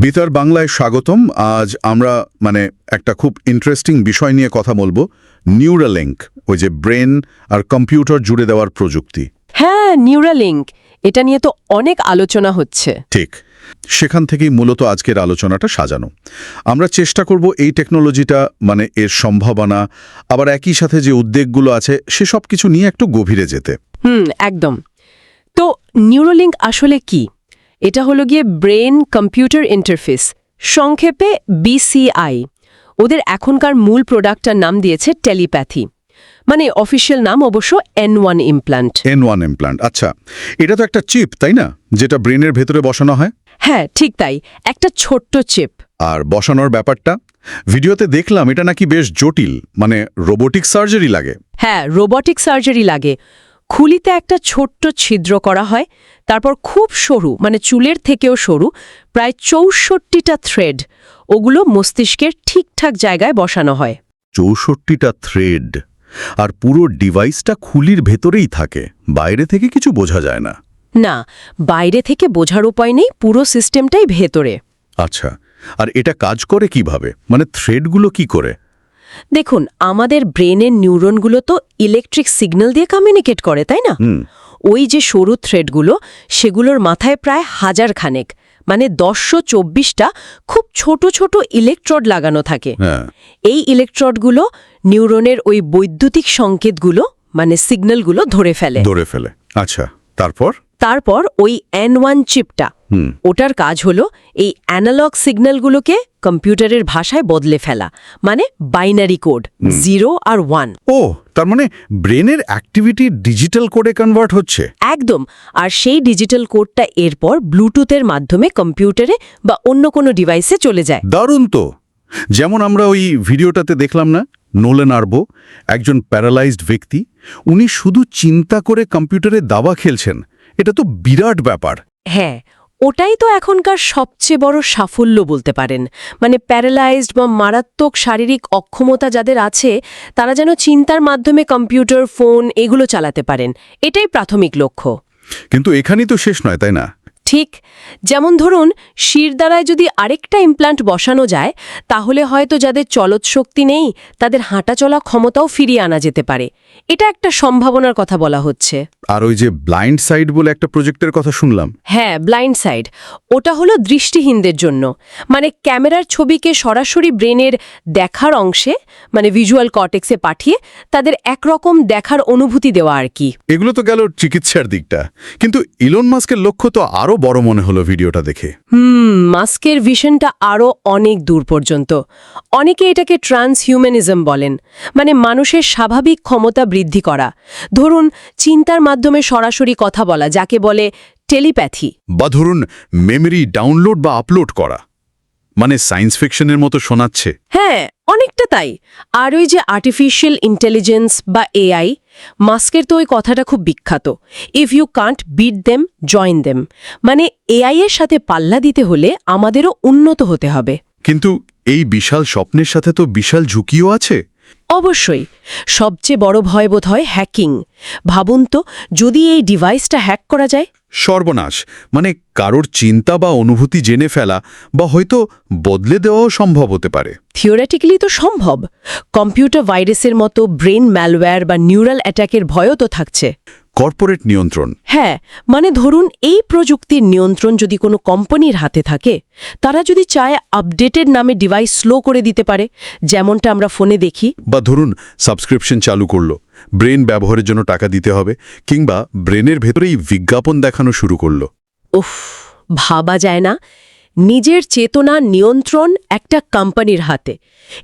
বেতার বাংলায় স্বাগতম। আজ আমরা একটা খুব ইন্টারেস্টিং বিষয় নিয়ে কথা বলবো, নিউরালিঙ্ক, ওই যে ব্রেন আর কম্পিউটার জুড়ে দেওয়ার প্রযুক্তি। হ্যাঁ, নিউরালিঙ্ক, এটা নিয়ে তো অনেক আলোচনা হচ্ছে। ঠিক, সেখান থেকেই মূলত আজকের আলোচনাটা সাজানো। আমরা চেষ্টা করব এই টেকনোলজিটা এর সম্ভাবনা, আবার একই সাথে যে উদ্বেগগুলো আছে সেসব কিছু নিয়ে একটু গভীরে যেতে। একদম। তো নিউরালিঙ্ক আসলে কি? এটা হলো গিয়ে ব্রেন কম্পিউটার ইন্টারফেস, সংক্ষেপে BCI। ওদের এখনকার মূল প্রোডাক্টটার নাম দিয়েছে টেলিপ্যাথি, অফিসিয়াল নাম অবশ্য N1 ইমপ্ল্যান্ট। N1 ইমপ্ল্যান্ট, আচ্ছা। এটা তো একটা চিপ, তাই না, যেটা ব্রেনের ভেতরে বসানো হয়? হ্যাঁ, ঠিক তাই, একটা ছোট্ট চিপ। আর বসানোর ব্যাপারটা ভিডিওতে দেখলাম, এটা নাকি বেশ জটিল, রোবোটিক সার্জারি লাগে। হ্যাঁ, রোবটিক সার্জারি লাগে। খুলিতে একটা ছোট্ট ছিদ্র করা হয়, তারপর খুব সরু, চুলের থেকেও সরু, প্রায় 64টা থ্রেড, ওগুলো মস্তিষ্কের ঠিকঠাক জায়গায় বসানো হয়। 64টা থ্রেড, আর পুরো ডিভাইসটা খুলির ভেতরেই থাকে, বাইরে থেকে কিছু বোঝা যায় না? না, বাইরে থেকে বোঝার উপায় নেই, পুরো সিস্টেমটাই ভেতরে। আচ্ছা, আর এটা কাজ করে কিভাবে? থ্রেডগুলো কি করে? দেখুন, আমাদের ব্রেনের নিউরনগুলো তো ইলেকট্রিক সিগন্যাল দিয়ে কমিউনিকেট করে, তাই না? ওই যে সরু থ্রেডগুলো, সেগুলোর মাথায় প্রায় 1000 খানেক, 1024টা খুব ছোট ছোট ইলেকট্রোড লাগানো থাকে। এই ইলেকট্রোডগুলো নিউরনের ওই বৈদ্যুতিক সংকেতগুলো, সিগন্যালগুলো ধরে ফেলে। আচ্ছা, তারপর ওই N1 চিপটা, ওটার কাজ হলো এই অ্যানালগ সিগন্যালগুলোকে কম্পিউটারের ভাষায় বদলে ফেলা, বাইনারি কোড 0 আর 1। ও, তার ব্রেনের অ্যাক্টিভিটি ডিজিটাল কোডে কনভার্ট হচ্ছে? একদম। আর সেই ডিজিটাল কোডটা এরপর ব্লুটুথের মাধ্যমে কম্পিউটারে বা অন্য কোনো ডিভাইসে চলে যায়। দারুণ তো! যেমন আমরা ওই ভিডিওটাতে দেখলাম না, নোলেন আরবো, একজন প্যারালাইজড ব্যক্তি, উনি শুধু চিন্তা করে কম্পিউটারে দাবা খেলছেন। এটা তো বিরাট ব্যাপার। হ্যাঁ, ওটাই তো এখনকার সবচেয়ে বড় সাফল্য বলতে পারেন। প্যারালাইজড বা মারাত্মক শারীরিক অক্ষমতা যাদের আছে, তারা যেন চিন্তার মাধ্যমে কম্পিউটার, ফোন এগুলো চালাতে পারেন, এটাই প্রাথমিক লক্ষ্য। কিন্তু এখানেই তো শেষ নয়, তাই না? ঠিক, যেমন ধরুন শিরদাঁড়ায় যদি আরেকটা ইমপ্ল্যান্ট বসানো যায়, তাহলে হয়তো যাদের চলৎশক্তি নেই, তাদের হাঁটাচলা ক্ষমতাও ফিরিয়ে আনা যেতে পারে। এটা একটা সম্ভাবনার কথা বলা হচ্ছে। আর ওই যে ব্লাইন্ড সাইড বলে একটা প্রজেক্টের কথা শুনলাম। হ্যাঁ, ব্লাইন্ড সাইড, ওটা হলো দৃষ্টিহীনদের জন্য। ক্যামেরার ছবিকে সরাসরি ব্রেনের দেখার অংশে, ভিজুয়াল কর্টেক্সে পাঠিয়ে তাদের একরকম দেখার অনুভূতি দেওয়া আর কি। এগুলো তো গেল চিকিৎসার দিকটা, কিন্তু ইলন মাস্কের লক্ষ্য তো আরো বড় মনে হলো ভিডিওটা দেখে। মাস্কের ভিশনটা আরও অনেক দূর পর্যন্ত। অনেকে এটাকে ট্রান্সহিউম্যানিজম বলেন, মানুষের স্বাভাবিক ক্ষমতা বৃদ্ধি করা। ধরুন চিন্তার মাধ্যমে সরাসরি কথা বলা, যাকে বলে টেলিপ্যাথি। বা ধরুন মেমরি ডাউনলোড বা আপলোড করা। সায়েন্স ফিকশনের মতো শোনাচ্ছে। হ্যাঁ, অনেকটা তাই। আর ওই যে আর্টিফিশিয়াল ইন্টেলিজেন্স বা AI, মাস্কের তো ওই কথাটা খুব বিখ্যাত, if you can't beat them join them. AI এর সাথে পাল্লা দিতে হলে আমাদেরও উন্নত হতে হবে। কিন্তু এই বিশাল স্বপ্নের সাথে তো বিশাল ঝুঁকিও আছে। অবশ্যই। সবচেয়ে বড় ভয় বোধ হয় হ্যাকিং। ভাবুন তো, যদি এই ডিভাইসটা হ্যাক করা যায়। সর্বনাশ, কারোর চিন্তা বা অনুভূতি জেনে ফেলা বা হয়তো বদলে দেওয়াও সম্ভব হতে পারে। থিওরিটিক্যালি তো সম্ভব। কম্পিউটার ভাইরাসের মতো ব্রেন ম্যালওয়্যার বা নিউরাল অ্যাটাকের ভয়ও তো থাকছে। কর্পোরেট নিয়ন্ত্রণ। হ্যাঁ, ধরুন এই প্রযুক্তির নিয়ন্ত্রণ যদি কোনো কোম্পানির হাতে থাকে, তারা যদি চায় আপডেটেড নামে ডিভাইস স্লো করে দিতে পারে, যেমনটা আমরা ফোনে দেখি। বা ধরুন সাবস্ক্রিপশন চালু করলো, ব্রেন ব্যবহারের জন্য টাকা দিতে হবে, কিংবা ব্রেনের ভেতরেই বিজ্ঞাপন দেখানো শুরু করলো। উফ, ভাবা যায় না, নিজের চেতনা নিয়ন্ত্রণ একটা কোম্পানির হাতে।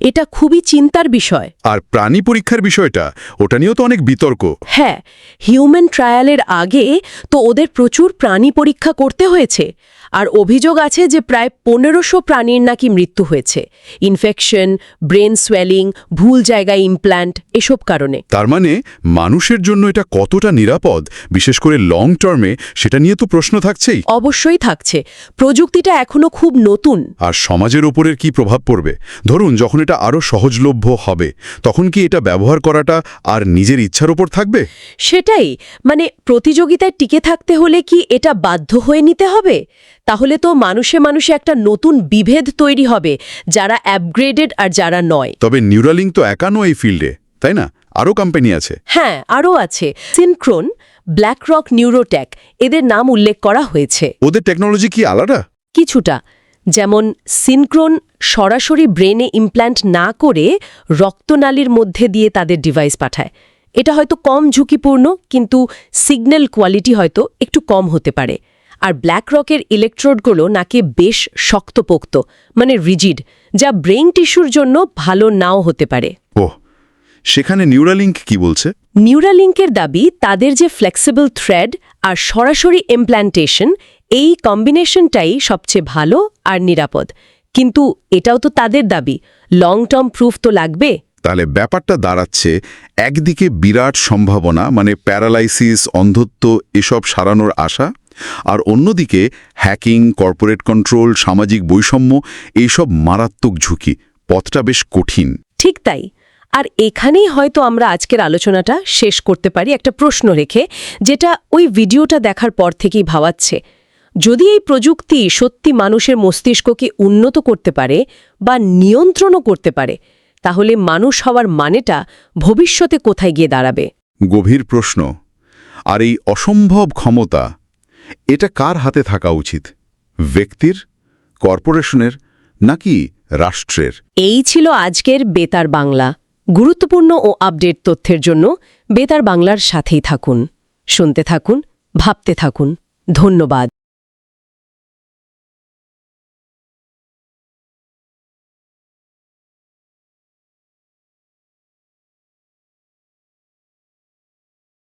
এটা খুবই চিন্তার বিষয়। আর প্রাণী পরীক্ষার বিষয়টা, ওটা নিয়েও তো অনেক বিতর্ক। হ্যাঁ, হিউম্যান ট্রায়ালের আগে তো ওদের প্রচুর প্রাণী পরীক্ষা করতে হয়েছে। আর অভিযোগ আছে যে প্রায় 1500 প্রাণীর নাকি মৃত্যু হয়েছে, ইনফেকশন, ব্রেন সোয়েলিং, ভুল জায়গায় ইমপ্ল্যান্ট, এসব কারণে। তার মানুষের জন্য এটা কতটা নিরাপদ, বিশেষ করে লং টার্মে, সেটা নিয়ে তো প্রশ্ন থাকছেই। অবশ্যই থাকছে। প্রযুক্তিটা এখনো খুব নতুন। আর সমাজের ওপরের কি প্রভাব পড়বে? ধরুন যখন এটা আরও সহজলভ্য হবে, তখন কি এটা ব্যবহার করাটা আর নিজের ইচ্ছার ওপর থাকবে? সেটাই, প্রতিযোগিতায় টিকে থাকতে হলে কি এটা বাধ্য হয়ে নিতে হবে? তাহলে তো মানুষে মানুষে একটা নতুন বিভেদ তৈরি হবে, যারা আপগ্রেডেড আর যারা নয়। তবে নিউরালিঙ্ক তো একা নয় এই ফিল্ডে, তাই না? আরও কোম্পানি আছে। হ্যাঁ, আরও আছে। সিনক্রোন, ব্ল্যাকরক নিউরোটেক, এদের নাম উল্লেখ করা হয়েছে। ওদের টেকনোলজি কি আলাদা? কিছুটা। যেমন সিনক্রোন সরাসরি ব্রেনে ইমপ্ল্যান্ট না করে রক্তনালীর মধ্যে দিয়ে তাদের ডিভাইস পাঠায়। এটা হয়তো কম ঝুঁকিপূর্ণ, কিন্তু সিগন্যাল কোয়ালিটি হয়তো একটু কম হতে পারে। আর ব্ল্যাকরকের ইলেকট্রোডগুলো নাকি বেশ শক্তপোক্ত, মানে রিজিড, যা ব্রেইন টিস্যুর জন্য ভালো নাও হতে পারে। ওহ, সেখানে নিউরালিঙ্ক কি বলছে? নিউরালিঙ্কের দাবি তাদের যে ফ্লেক্সিবল থ্রেড আর সরাসরি ইমপ্ল্যান্টেশন, এই কম্বিনেশনটাই সবচেয়ে ভালো আর নিরাপদ। কিন্তু এটাও তো তাদের দাবি, লং টার্ম প্রুফ তো লাগবে। তাহলে ব্যাপারটা দাঁড়াচ্ছে, একদিকে বিরাট সম্ভাবনা, মানে প্যারালাইসিস, অন্ধত্ব এসব সারানোর আশা, আর অন্যদিকে হ্যাকিং, কর্পোরেট কন্ট্রোল, সামাজিক বৈষম্য, এইসব মারাত্মক ঝুঁকি। পথটা বেশ কঠিন। ঠিক তাই। আর এখানেই হয়তো আমরা আজকের আলোচনাটা শেষ করতে পারি একটা প্রশ্ন রেখে, যেটা ওই ভিডিওটা দেখার পর থেকেই ভাবাচ্ছে। যদি এই প্রযুক্তি সত্যি মানুষের মস্তিষ্ককে উন্নত করতে পারে বা নিয়ন্ত্রণও করতে পারে, তাহলে মানুষ হওয়ার মানেটা ভবিষ্যতে কোথায় গিয়ে দাঁড়াবে? গভীর প্রশ্ন। আর এই অসম্ভব ক্ষমতা, এটা কার হাতে থাকা উচিত? ব্যক্তির, কর্পোরেশনের, নাকি রাষ্ট্রের? এই ছিল আজকের বেতার বাংলা। গুরুত্বপূর্ণ ও আপডেট তথ্যের জন্য বেতার বাংলার সাথেই থাকুন, শুনতে থাকুন, ভাবতে থাকুন। ধন্যবাদ।